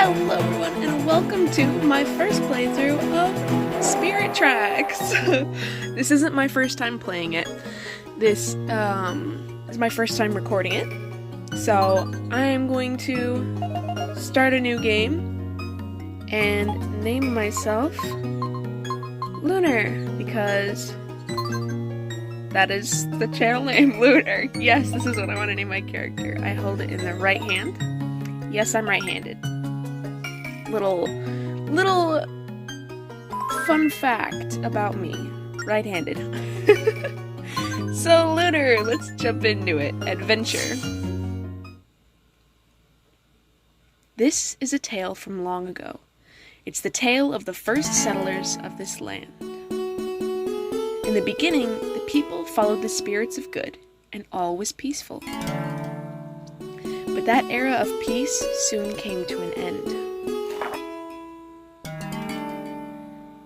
Hello everyone, and welcome to my first playthrough of Spirit Tracks! This isn't my first time playing it. This is my first time recording it. So I'm going to start a new game and name myself Lunar, because that is the channel name, Lunar. Yes, this is what I want to name my character. I hold it in the right hand. Yes, I'm right-handed. Little fun fact about me. Right-handed. So, Lunar, let's jump into it. Adventure. This is a tale from long ago. It's the tale of the first settlers of this land. In the beginning, the people followed the spirits of good, and all was peaceful. But that era of peace soon came to an end.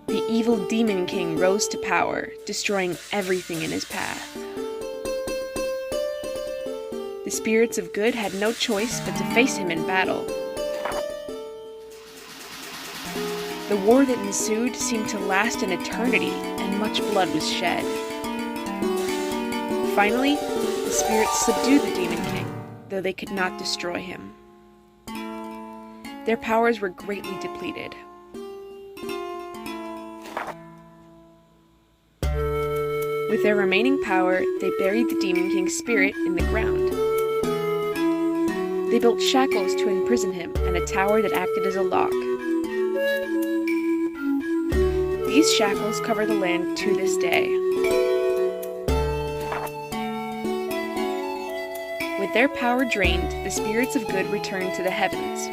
The evil Demon King rose to power, destroying everything in his path. The spirits of good had no choice but to face him in battle. The war that ensued seemed to last an eternity, and much blood was shed. Finally, the spirits subdued the Demon King, though they could not destroy him. Their powers were greatly depleted. With their remaining power, they buried the Demon King's spirit in the ground. They built shackles to imprison him and a tower that acted as a lock. These shackles cover the land to this day. With their power drained, the spirits of good returned to the heavens.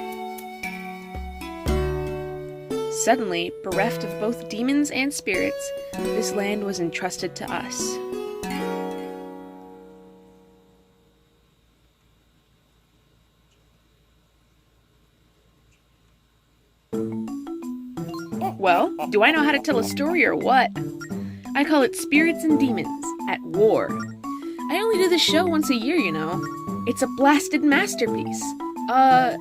Suddenly, bereft of both demons and spirits, this land was entrusted to us. Well, do I know how to tell a story or what? I call it Spirits and Demons at War. I only do this show once a year, you know. It's a blasted masterpiece. A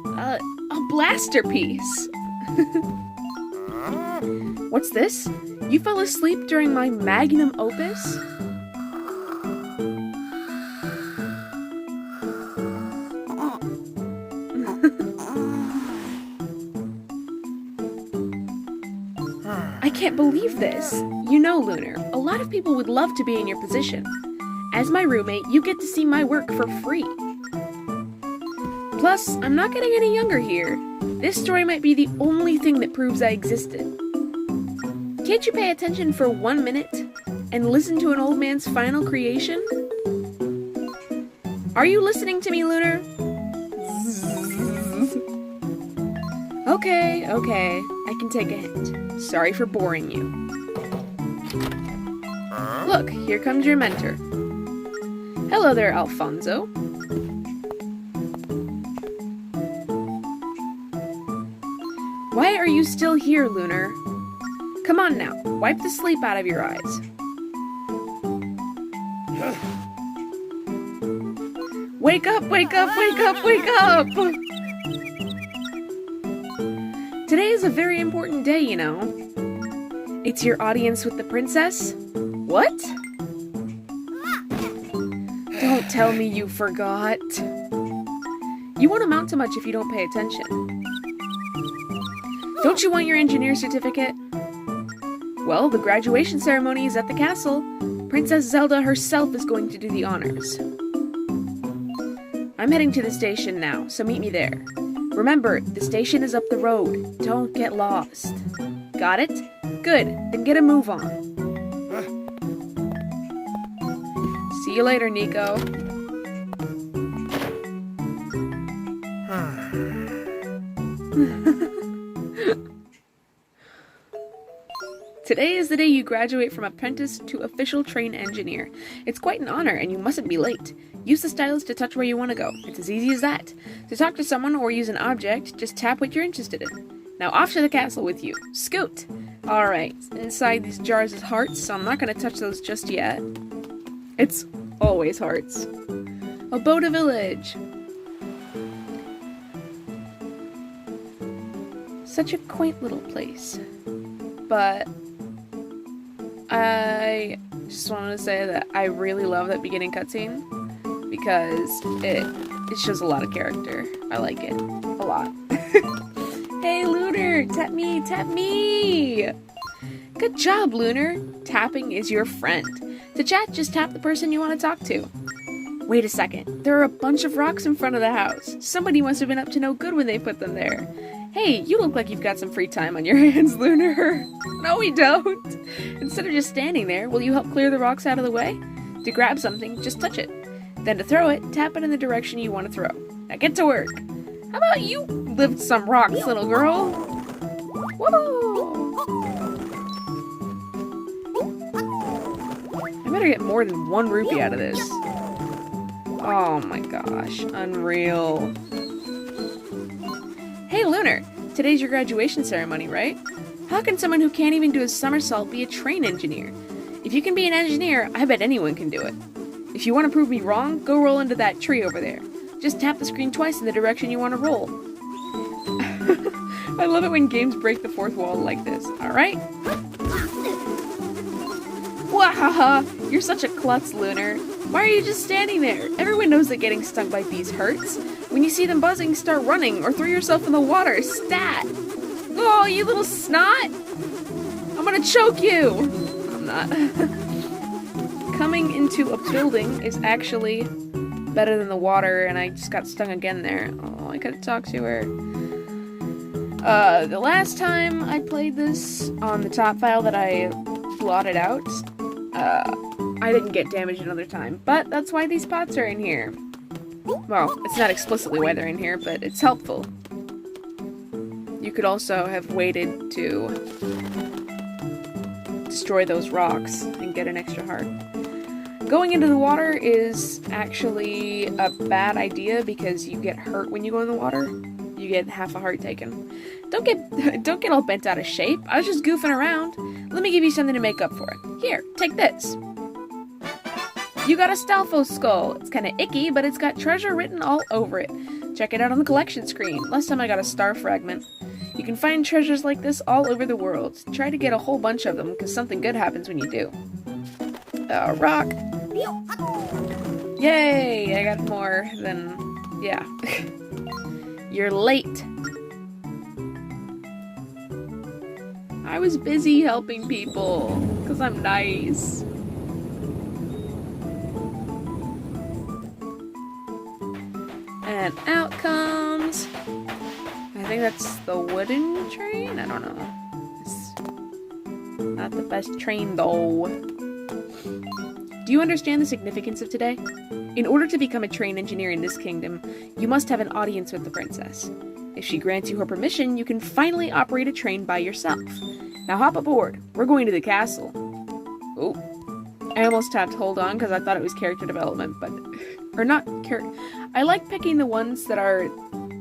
blasterpiece. What's this? You fell asleep during my magnum opus? I can't believe this. You know, Lunar, a lot of people would love to be in your position. As my roommate, you get to see my work for free. Plus, I'm not getting any younger here. This story might be the only thing that proves I existed. Can't you pay attention for 1 minute and listen to an old man's final creation? Are you listening to me, Lunar? Okay, I can take a hint. Sorry for boring you. Look, here comes your mentor. Hello there, Alfonso. Why are you still here, Lunar? Come on now, wipe the sleep out of your eyes. Wake up, wake up, wake up, wake up! Today is a very important day, you know. It's your audience with the princess. What? Don't tell me you forgot. You won't amount to much if you don't pay attention. Don't you want your engineer certificate? Well, the graduation ceremony is at the castle. Princess Zelda herself is going to do the honors. I'm heading to the station now, so meet me there. Remember, the station is up the road. Don't get lost. Got it? Good, then get a move on. See you later, Nico. Today is the day you graduate from apprentice to official trained engineer. It's quite an honor, and you mustn't be late. Use the stylus to touch where you want to go. It's as easy as that. To talk to someone or use an object, just tap what you're interested in. Now off to the castle with you. Scoot! Alright, inside these jars is hearts, so I'm not going to touch those just yet. It's always hearts. Aboda Village! Such a quaint little place. But I just wanted to say that I really love that beginning cutscene because it shows a lot of character. I like it a lot. Hey, Lunar! Tap me! Tap me! Good job, Lunar! Tapping is your friend. To chat, just tap the person you want to talk to. Wait a second. There are a bunch of rocks in front of the house. Somebody must have been up to no good when they put them there. Hey, you look like you've got some free time on your hands, Lunar. No, we don't. Instead of just standing there, will you help clear the rocks out of the way? To grab something, just touch it. Then to throw it, tap it in the direction you want to throw. Now get to work. How about you lift some rocks, little girl? Whoa! I better get more than 1 rupee out of this. Oh my gosh, unreal. Hey, Lunar! Today's your graduation ceremony, right? How can someone who can't even do a somersault be a train engineer? If you can be an engineer, I bet anyone can do it. If you want to prove me wrong, go roll into that tree over there. Just tap the screen twice in the direction you want to roll. I love it when games break the fourth wall like this. Alright? Wahaha! You're such a klutz, Lunar. Why are you just standing there? Everyone knows that getting stung by bees hurts. When you see them buzzing, start running or throw yourself in the water. Stat! Oh, you little snot! I'm gonna choke you! I'm not. Coming into a building is actually better than the water, and I just got stung again there. Oh, I could've talked to her. The last time I played this on the top file that I blotted out, I didn't get damaged another time, but that's why these pots are in here. Well, it's not explicitly why they're in here, but it's helpful. You could also have waited to destroy those rocks and get an extra heart. Going into the water is actually a bad idea because you get hurt when you go in the water. You get half a heart taken. Don't get all bent out of shape. I was just goofing around. Let me give you something to make up for it. Here, take this. You got a Stalfos skull. It's kind of icky, but it's got treasure written all over it. Check it out on the collection screen. Last time I got a star fragment. You can find treasures like this all over the world. Try to get a whole bunch of them, because something good happens when you do. Rock. Yay! I got more than... yeah. You're late. I was busy helping people, because I'm nice. And out comes... I think that's the wooden train? I don't know. It's not the best train, though. Do you understand the significance of today? In order to become a train engineer in this kingdom, you must have an audience with the princess. If she grants you her permission, you can finally operate a train by yourself. Now hop aboard. We're going to the castle. Oh. I almost tapped hold on because I thought it was character development, but... or not character... I like picking the ones that are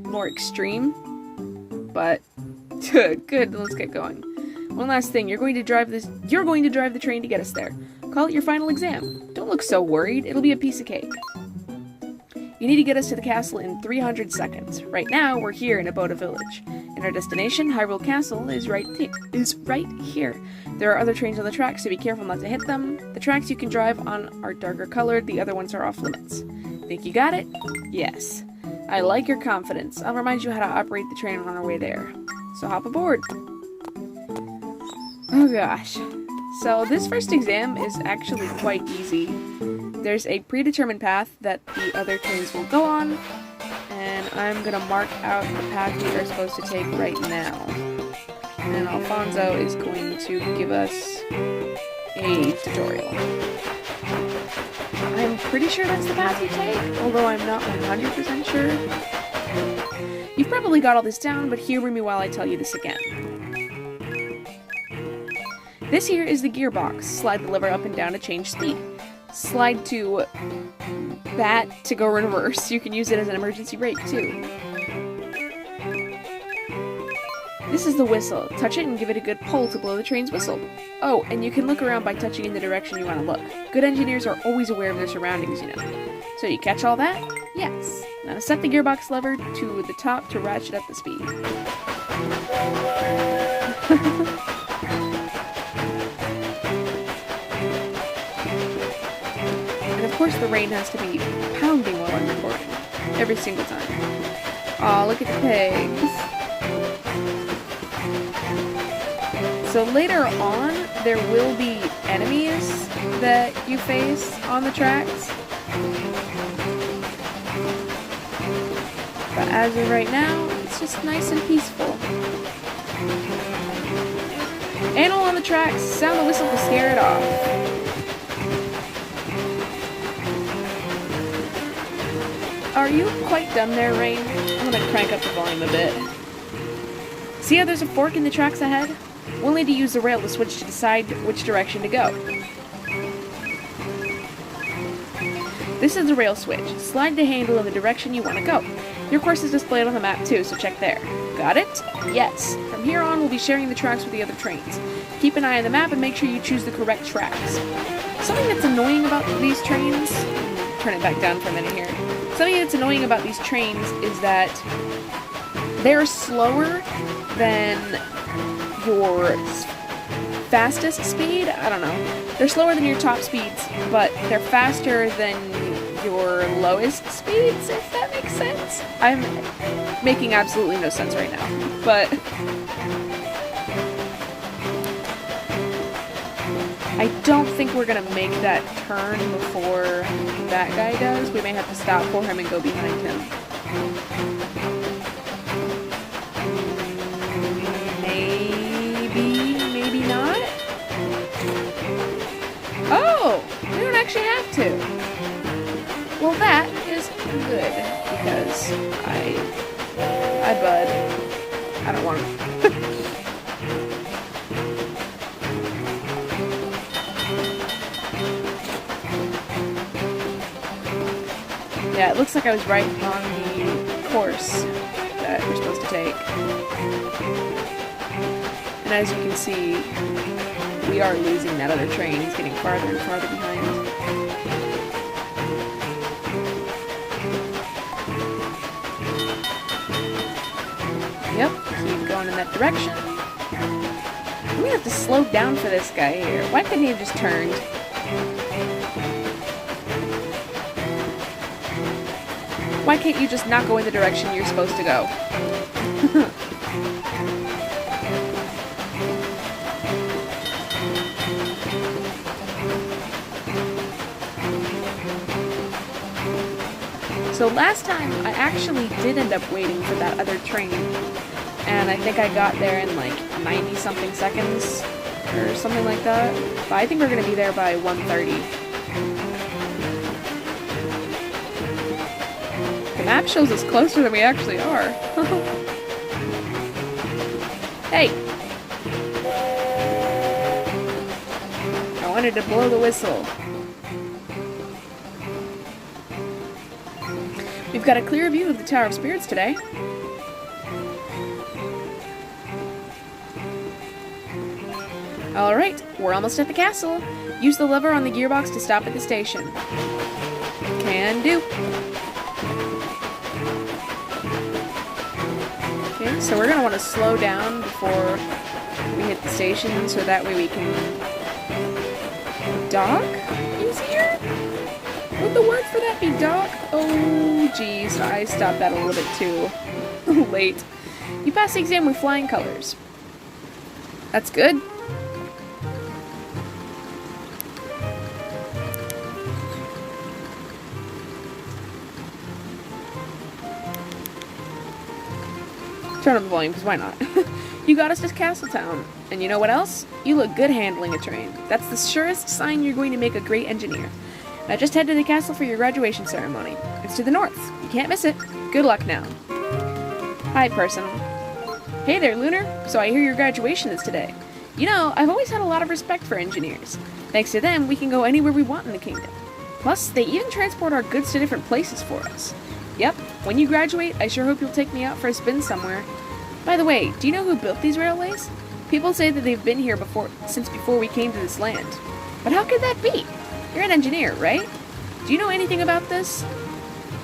more extreme, but... good, let's get going. One last thing, you're going to drive the train to get us there. Call it your final exam. Don't look so worried, it'll be a piece of cake. You need to get us to the castle in 300 seconds. Right now, we're here in Aboda Village. And our destination, Hyrule Castle, is right here. There are other trains on the track, so be careful not to hit them. The tracks you can drive on are darker colored, the other ones are off limits. Think you got it? Yes. I like your confidence. I'll remind you how to operate the train on our way there. So hop aboard. Oh gosh. So this first exam is actually quite easy. There's a predetermined path that the other trains will go on, and I'm gonna mark out the path we are supposed to take right now. And Alfonso is going to give us a tutorial. I'm pretty sure that's the path you take, although I'm not 100% sure. You've probably got all this down, but humor me while I tell you this again. This here is the gearbox. Slide the lever up and down to change speed. Slide to that to go in reverse. You can use it as an emergency brake, too. This is the whistle. Touch it and give it a good pull to blow the train's whistle. Oh, and you can look around by touching in the direction you want to look. Good engineers are always aware of their surroundings, you know. So you catch all that? Yes. Now set the gearbox lever to the top to ratchet up the speed. And of course the rain has to be pounding while I'm recording. Every single time. Aw, look at the pigs. So later on, there will be enemies that you face on the tracks. But as of right now, it's just nice and peaceful. Animal on the tracks, sound the whistle to scare it off. Are you quite done there, Rain? I'm gonna crank up the volume a bit. See how there's a fork in the tracks ahead? We'll need to use the rail to switch to decide which direction to go. This is the rail switch. Slide the handle in the direction you want to go. Your course is displayed on the map too, so check there. Got it? Yes. From here on, we'll be sharing the tracks with the other trains. Keep an eye on the map and make sure you choose the correct tracks. Something that's annoying about these trains... Turn it back down for a minute here. Something that's annoying about these trains is that they're slower than your fastest speed. I don't know. They're slower than your top speeds, but they're faster than your lowest speeds, if that makes sense. I'm making absolutely no sense right now, but I don't think we're gonna make that turn before that guy does. We may have to stop for him and go behind him. Maybe not? Oh! We don't actually have to. Well, that is good, because I bud. I don't want to. Yeah, it looks like I was right on the course that we're supposed to take. And as you can see, we are losing that other train. He's getting farther and farther behind. Yep, keep going in that direction. I'm gonna have to slow down for this guy here. Why couldn't he have just turned? Why can't you just not go in the direction you're supposed to go? So last time, I actually did end up waiting for that other train. And I think I got there in like 90-something seconds, or something like that. But I think we're gonna be there by 1:30. The map shows us closer than we actually are. Hey! I wanted to blow the whistle. We've got a clear view of the Tower of Spirits today. Alright, we're almost at the castle. Use the lever on the gearbox to stop at the station. Can do. Okay, so we're going to want to slow down before we hit the station so that way we can dock easier? Would the word for that be dock? Oh, geez, I stopped that a little bit too late. You passed the exam with flying colors. That's good. Turn up the volume, because why not? You got us to Castletown. And you know what else? You look good handling a train. That's the surest sign you're going to make a great engineer. Now just head to the castle for your graduation ceremony. It's to the north. You can't miss it. Good luck now. Hi, person. Hey there, Lunar. So I hear your graduation is today. You know, I've always had a lot of respect for engineers. Thanks to them, we can go anywhere we want in the kingdom. Plus, they even transport our goods to different places for us. Yep, when you graduate, I sure hope you'll take me out for a spin somewhere. By the way, do you know who built these railways? People say that they've been here since before we came to this land. But how could that be? You're an engineer, right? Do you know anything about this?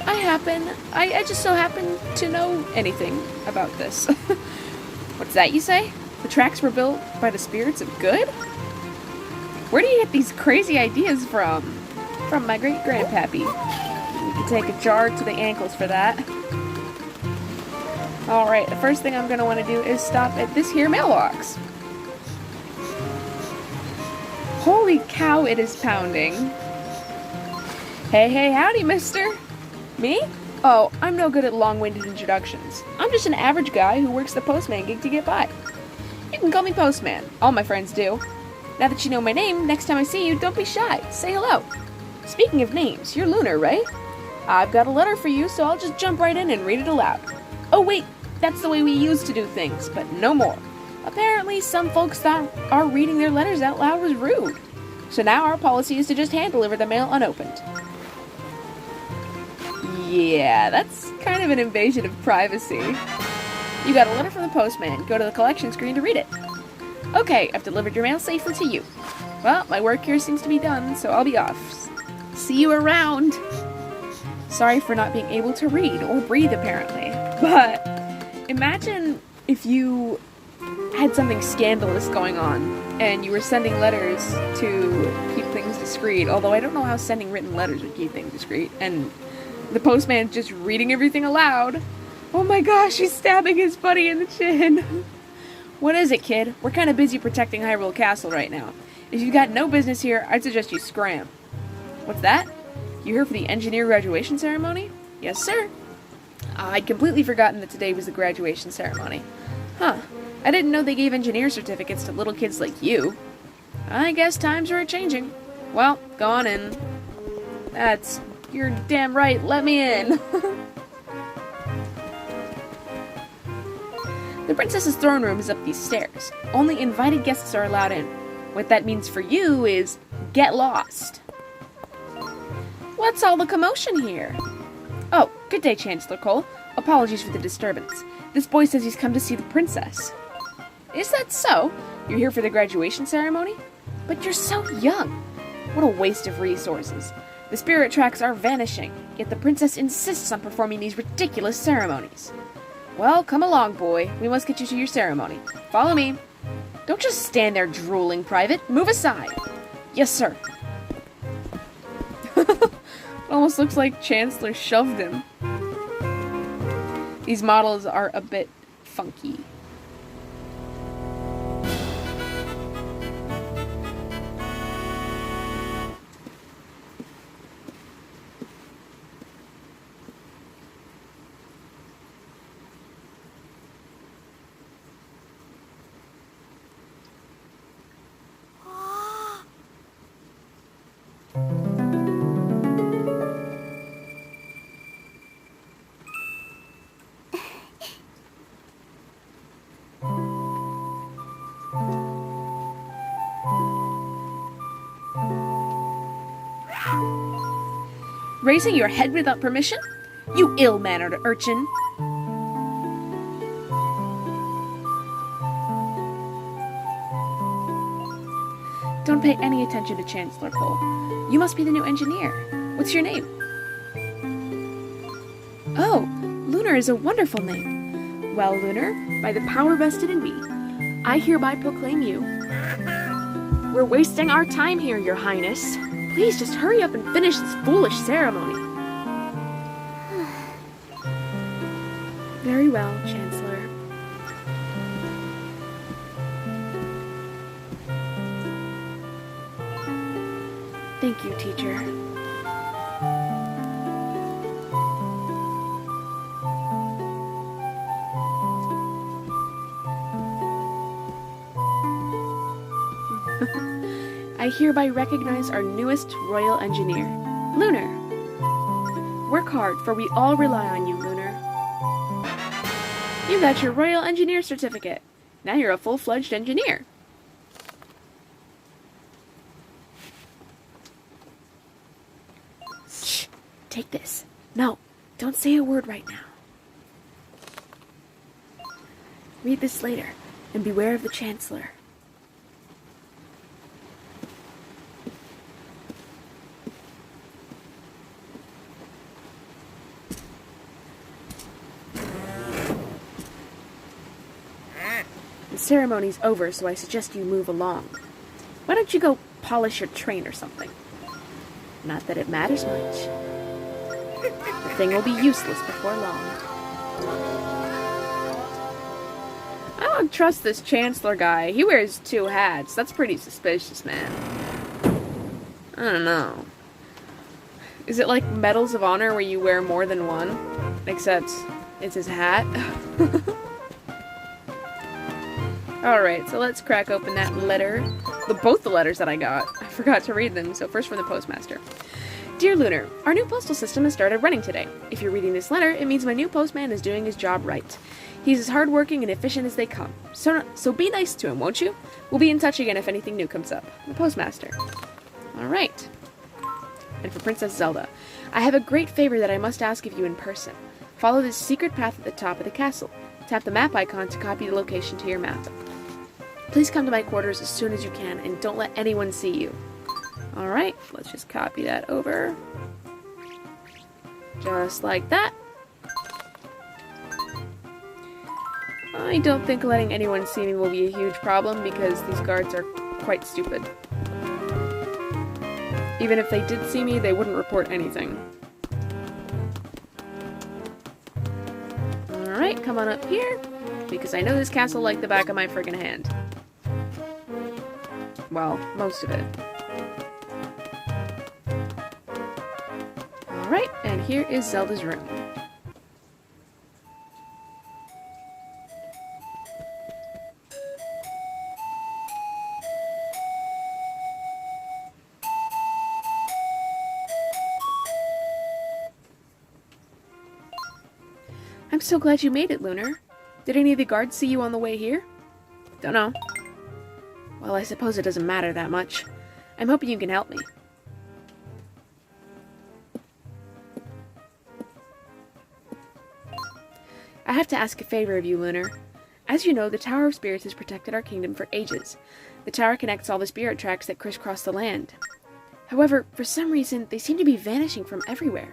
I just so happen to know anything about this. What's that you say? The tracks were built by the spirits of good? Where do you get these crazy ideas from? From my great-grandpappy. You can take a jar to the ankles for that. Alright, the first thing I'm going to want to do is stop at this here mailbox. Holy cow, it is pounding. Hey, howdy, mister. Me? Oh, I'm no good at long-winded introductions. I'm just an average guy who works the postman gig to get by. You can call me Postman. All my friends do. Now that you know my name, next time I see you, don't be shy. Say hello. Speaking of names, you're Lunar, right? I've got a letter for you, so I'll just jump right in and read it aloud. Oh wait, that's the way we used to do things, but no more. Apparently, some folks thought our reading their letters out loud was rude. So now our policy is to just hand-deliver the mail unopened. Yeah, that's kind of an invasion of privacy. You got a letter from the postman. Go to the collection screen to read it. Okay, I've delivered your mail safely to you. Well, my work here seems to be done, so I'll be off. See you around. Sorry for not being able to read or breathe, apparently. But imagine if you had something scandalous going on and you were sending letters to keep things discreet, although I don't know how sending written letters would keep things discreet, and the postman's just reading everything aloud. Oh my gosh, he's stabbing his buddy in the chin. What is it, kid? We're kind of busy protecting Hyrule Castle right now. If you've got no business here, I'd suggest you scram. What's that? You here for the engineer graduation ceremony? Yes, sir. I'd completely forgotten that today was the graduation ceremony. Huh. I didn't know they gave engineer certificates to little kids like you. I guess times are changing. Well, go on in. You're damn right, let me in. The princess's throne room is up these stairs. Only invited guests are allowed in. What that means for you is, get lost. What's all the commotion here? Oh, good day, Chancellor Cole. Apologies for the disturbance. This boy says he's come to see the princess. Is that so? You're here for the graduation ceremony? But you're so young. What a waste of resources. The spirit tracks are vanishing, yet the princess insists on performing these ridiculous ceremonies. Well, come along, boy. We must get you to your ceremony. Follow me. Don't just stand there drooling, Private. Move aside. Yes, sir. Almost looks like Chancellor shoved him. These models are a bit funky. Raising your head without permission? You ill-mannered urchin! Don't pay any attention to Chancellor Cole. You must be the new engineer. What's your name? Oh, Lunar is a wonderful name. Well, Lunar, by the power vested in me, I hereby proclaim you. We're wasting our time here, Your Highness. Please just hurry up and finish this foolish ceremony. Very well, Chancellor. Thank you, teacher. I hereby recognize our newest royal engineer, Lunar. Work hard, for we all rely on you, Lunar. You got your royal engineer certificate. Now you're a full-fledged engineer. Shh! Take this. No, don't say a word right now. Read this later, and beware of the Chancellor. ceremony's over, so I suggest you move along. Why don't you go polish your train or something? Not that it matters much. The thing will be useless before long. I don't trust this Chancellor guy. He wears 2 hats. That's pretty suspicious, man. I don't know. Is it like Medals of Honor where you wear more than one? Except it's his hat? Alright, so let's crack open that letter. Both the letters that I got. I forgot to read them, so first from the postmaster. Dear Lunar, our new postal system has started running today. If you're reading this letter, it means my new postman is doing his job right. He's as hardworking and efficient as they come. So be nice to him, won't you? We'll be in touch again if anything new comes up. The postmaster. Alright. And for Princess Zelda, I have a great favor that I must ask of you in person. Follow this secret path at the top of the castle. Tap the map icon to copy the location to your map. Please come to my quarters as soon as you can, and don't let anyone see you. Alright, let's just copy that over. Just like that. I don't think letting anyone see me will be a huge problem, because these guards are quite stupid. Even if they did see me, they wouldn't report anything. Alright, come on up here, because I know this castle like the back of my friggin' hand. Well, most of it. Alright, and here is Zelda's room. I'm so glad you made it, Lunar. Did any of the guards see you on the way here? Don't know. Well, I suppose it doesn't matter that much. I'm hoping you can help me. I have to ask a favor of you, Lunar. As you know, the Tower of Spirits has protected our kingdom for ages. The tower connects all the spirit tracks that crisscross the land. However, for some reason, they seem to be vanishing from everywhere.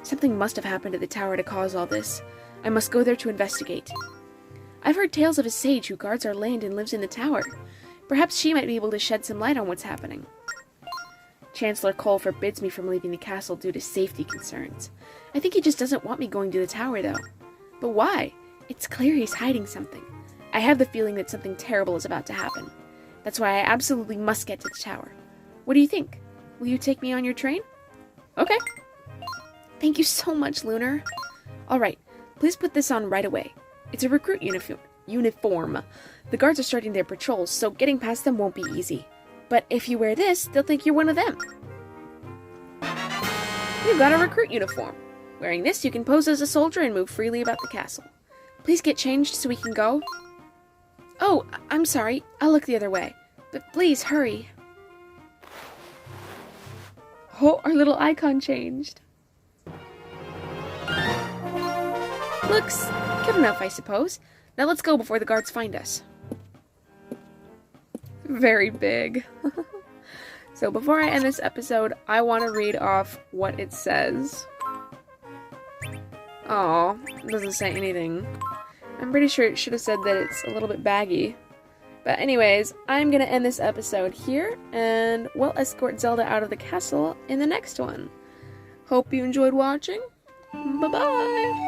Something must have happened to the tower to cause all this. I must go there to investigate. I've heard tales of a sage who guards our land and lives in the tower. Perhaps she might be able to shed some light on what's happening. Chancellor Cole forbids me from leaving the castle due to safety concerns. I think he just doesn't want me going to the tower, though. But why? It's clear he's hiding something. I have the feeling that something terrible is about to happen. That's why I absolutely must get to the tower. What do you think? Will you take me on your train? Okay. Thank you so much, Lunar. Alright, please put this on right away. It's a recruit uniform. The guards are starting their patrols, so getting past them won't be easy. But if you wear this, they'll think you're one of them. You've got a recruit uniform. Wearing this, you can pose as a soldier and move freely about the castle. Please get changed so we can go. Oh, I'm sorry. I'll look the other way. But please, hurry. Oh, our little icon changed. Looks good enough, I suppose. Now let's go before the guards find us. Very big. So before I end this episode, I want to read off what it says. Oh, it doesn't say anything. I'm pretty sure it should have said that it's a little bit baggy. But anyways, I'm going to end this episode here, and we'll escort Zelda out of the castle in the next one. Hope you enjoyed watching. Bye-bye!